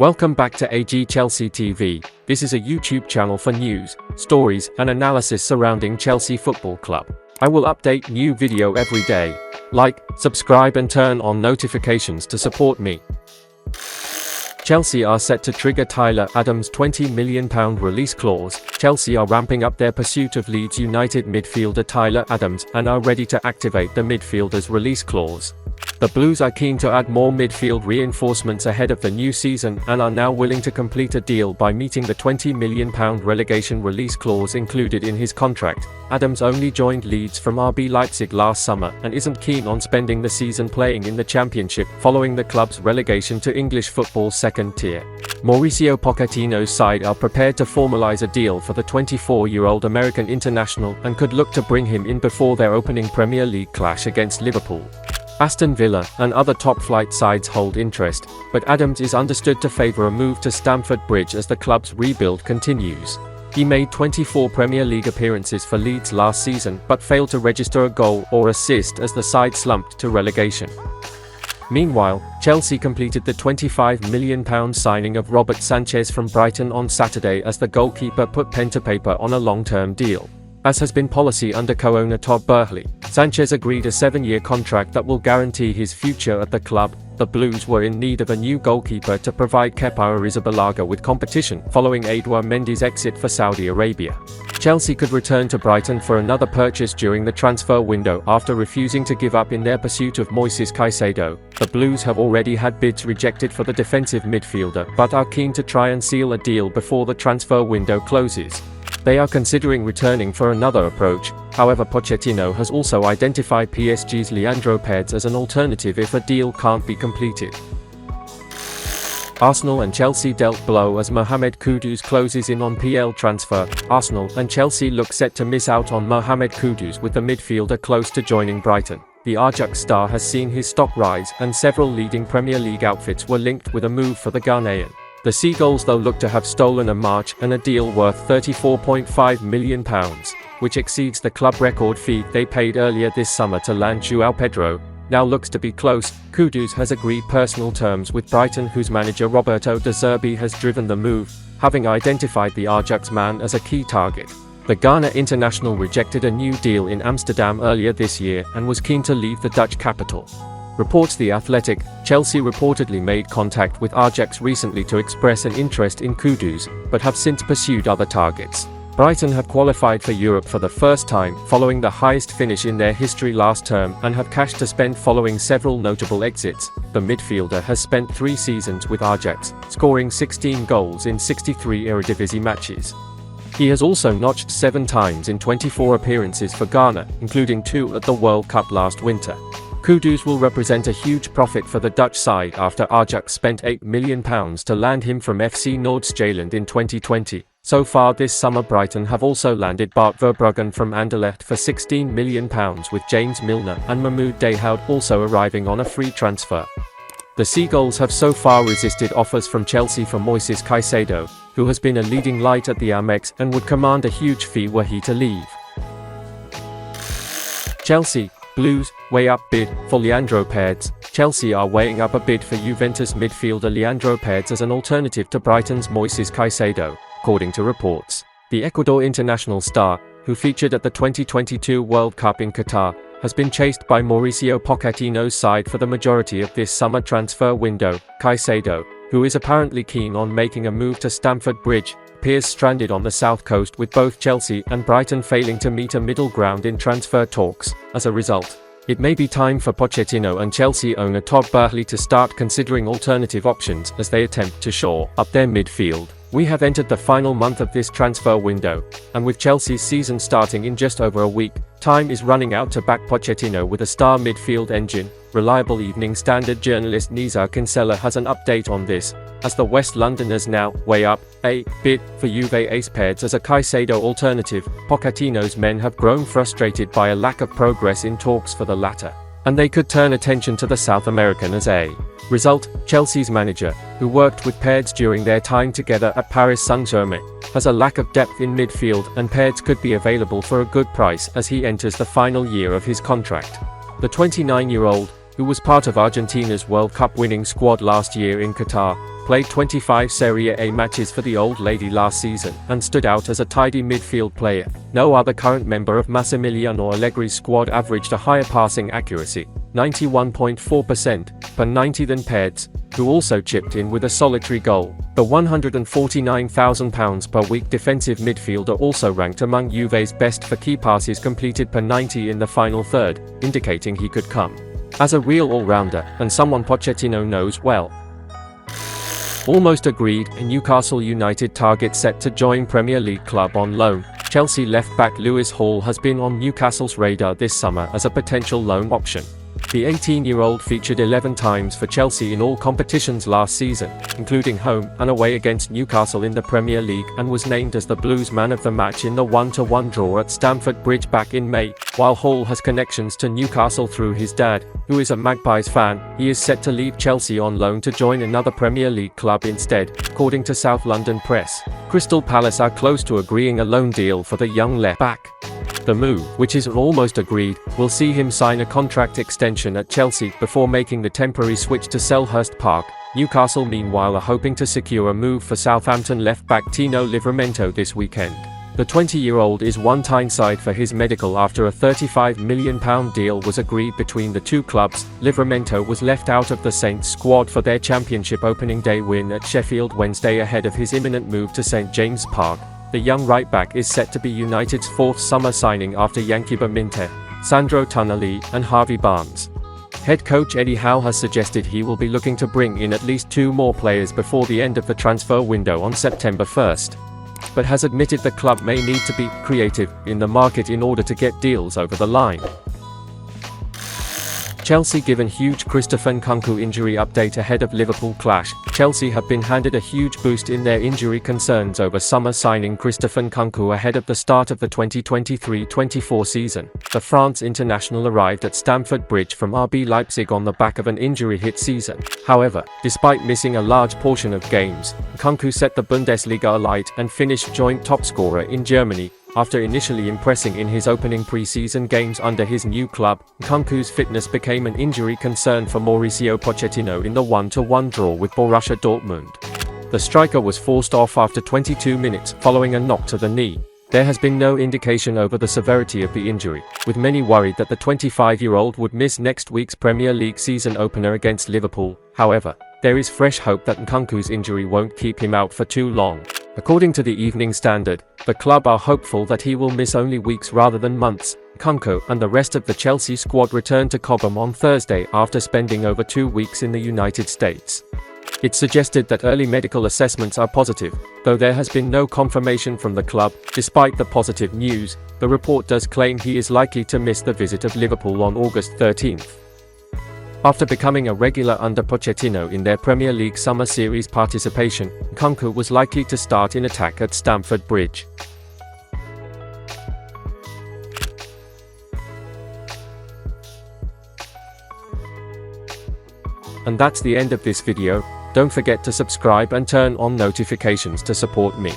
Welcome back to AG Chelsea TV. This is a YouTube channel for news, stories, and analysis surrounding Chelsea Football Club. I will update new video every day. Like, subscribe and turn on notifications to support me. Chelsea are set to trigger Tyler Adams' £20 million release clause. Chelsea are ramping up their pursuit of Leeds United midfielder Tyler Adams and are ready to activate the midfielder's release clause. The Blues are keen to add more midfield reinforcements ahead of the new season and are now willing to complete a deal by meeting the £20 million relegation release clause included in his contract. Adams only joined Leeds from RB Leipzig last summer and isn't keen on spending the season playing in the Championship following the club's relegation to English football's second tier. Mauricio Pochettino's side are prepared to formalise a deal for the 24-year-old American international and could look to bring him in before their opening Premier League clash against Liverpool. Aston Villa and other top-flight sides hold interest, but Adams is understood to favour a move to Stamford Bridge as the club's rebuild continues. He made 24 Premier League appearances for Leeds last season but failed to register a goal or assist as the side slumped to relegation. Meanwhile, Chelsea completed the £25 million signing of Robert Sanchez from Brighton on Saturday as the goalkeeper put pen to paper on a long-term deal. As has been policy under co-owner Todd Boehly, Sanchez agreed a 7-year contract that will guarantee his future at the club. The Blues were in need of a new goalkeeper to provide Kepa Arrizabalaga with competition following Edouard Mendy's exit for Saudi Arabia. Chelsea could return to Brighton for another purchase during the transfer window after refusing to give up in their pursuit of Moises Caicedo. The Blues have already had bids rejected for the defensive midfielder but are keen to try and seal a deal before the transfer window closes. They are considering returning for another approach. However, Pochettino has also identified PSG's Leandro Paredes as an alternative if a deal can't be completed. Arsenal and Chelsea dealt blow as Mohamed Kudus closes in on PL transfer. Arsenal and Chelsea look set to miss out on Mohamed Kudus with the midfielder close to joining Brighton. The Ajax star has seen his stock rise and several leading Premier League outfits were linked with a move for the Ghanaian. The Seagulls though look to have stolen a march and a deal worth £34.5 million, which exceeds the club record fee they paid earlier this summer to land João Pedro. Now looks to be close. Kudus has agreed personal terms with Brighton, whose manager Roberto De Zerbi has driven the move, having identified the Ajax man as a key target. The Ghana international rejected a new deal in Amsterdam earlier this year and was keen to leave the Dutch capital. Reports The Athletic, Chelsea reportedly made contact with Ajax recently to express an interest in Kudus, but have since pursued other targets. Brighton have qualified for Europe for the first time following the highest finish in their history last term and have cash to spend following several notable exits. The midfielder has spent 3 seasons with Ajax, scoring 16 goals in 63 Eredivisie matches. He has also notched 7 times in 24 appearances for Ghana, including 2 at the World Cup last winter. Kudus will represent a huge profit for the Dutch side after Ajax spent £8 million to land him from FC Noord-Zeeland in 2020. So far this summer Brighton have also landed Bart Verbruggen from Anderlecht for £16 million, with James Milner and Mahmoud Dahoud also arriving on a free transfer. The Seagulls have so far resisted offers from Chelsea for Moises Caicedo, who has been a leading light at the Amex and would command a huge fee were he to leave. Chelsea Blues weigh up bid for Leandro Paredes. Chelsea are weighing up a bid for Juventus midfielder Leandro Paredes as an alternative to Brighton's Moises Caicedo, according to reports. The Ecuador international star, who featured at the 2022 World Cup in Qatar, has been chased by Mauricio Pochettino's side for the majority of this summer transfer window. Caicedo, who is apparently keen on making a move to Stamford Bridge, appears stranded on the south coast, with both Chelsea and Brighton failing to meet a middle ground in transfer talks. As a result, it may be time for Pochettino and Chelsea owner Todd Boehly to start considering alternative options as they attempt to shore up their midfield. We have entered the final month of this transfer window, and with Chelsea's season starting in just over a week, time is running out to back Pochettino with a star midfield engine. Reliable Evening Standard journalist Nisa Kinsella has an update on this, as the West Londoners now weigh up a bid for Juve ace Paredes as a Caicedo alternative. Pochettino's men have grown frustrated by a lack of progress in talks for the latter, and they could turn attention to the South American as a result. Chelsea's manager, who worked with Paredes during their time together at Paris Saint-Germain, has a lack of depth in midfield, and Paredes could be available for a good price as he enters the final year of his contract. The 29-year-old, who was part of Argentina's World Cup winning squad last year in Qatar, played 25 Serie A matches for the Old Lady last season, and stood out as a tidy midfield player. No other current member of Massimiliano Allegri's squad averaged a higher passing accuracy, 91.4%, per 90 than Pedz, who also chipped in with a solitary goal. The £149,000 per week defensive midfielder also ranked among Juve's best for key passes completed per 90 in the final third, indicating he could come as a real all-rounder, and someone Pochettino knows well. Almost agreed, a Newcastle United target set to join Premier League club on loan. Chelsea left-back Lewis Hall has been on Newcastle's radar this summer as a potential loan option. The 18-year-old featured 11 times for Chelsea in all competitions last season, including home and away against Newcastle in the Premier League, and was named as the Blues man of the match in the 1-1 draw at Stamford Bridge back in May. While Hall has connections to Newcastle through his dad, who is a Magpies fan, he is set to leave Chelsea on loan to join another Premier League club instead, according to South London Press. Crystal Palace are close to agreeing a loan deal for the young left-back. The move, which is almost agreed, will see him sign a contract extension at Chelsea before making the temporary switch to Selhurst Park. Newcastle meanwhile are hoping to secure a move for Southampton left-back Tino Livramento this weekend. The 20-year-old is one Tyneside for his medical after a £35 million deal was agreed between the two clubs. Livramento was left out of the Saints squad for their Championship opening day win at Sheffield Wednesday ahead of his imminent move to St James Park. The young right-back is set to be United's fourth summer signing after Yankuba Minteh, Sandro Tonali, and Harvey Barnes. Head coach Eddie Howe has suggested he will be looking to bring in at least 2 more players before the end of the transfer window on September 1st. But has admitted the club may need to be creative in the market in order to get deals over the line. Chelsea given huge Christopher Nkunku injury update ahead of Liverpool clash. Chelsea have been handed a huge boost in their injury concerns over summer signing Christopher Nkunku ahead of the start of the 2023-24 season. The France international arrived at Stamford Bridge from RB Leipzig on the back of an injury-hit season. However, despite missing a large portion of games, Nkunku set the Bundesliga alight and finished joint top scorer in Germany. After initially impressing in his opening pre-season games under his new club, Nkunku's fitness became an injury concern for Mauricio Pochettino in the 1-1 draw with Borussia Dortmund. The striker was forced off after 22 minutes following a knock to the knee. There has been no indication over the severity of the injury, with many worried that the 25-year-old would miss next week's Premier League season opener against Liverpool. However, there is fresh hope that Nkunku's injury won't keep him out for too long. According to the Evening Standard, the club are hopeful that he will miss only weeks rather than months. Nkunku and the rest of the Chelsea squad returned to Cobham on Thursday after spending over 2 weeks in the United States. It's suggested that early medical assessments are positive, though there has been no confirmation from the club. Despite the positive news, the report does claim he is likely to miss the visit of Liverpool on August 13th. After becoming a regular under Pochettino in their Premier League Summer Series participation, Nkunku was likely to start in attack at Stamford Bridge. And that's the end of this video. Don't forget to subscribe and turn on notifications to support me.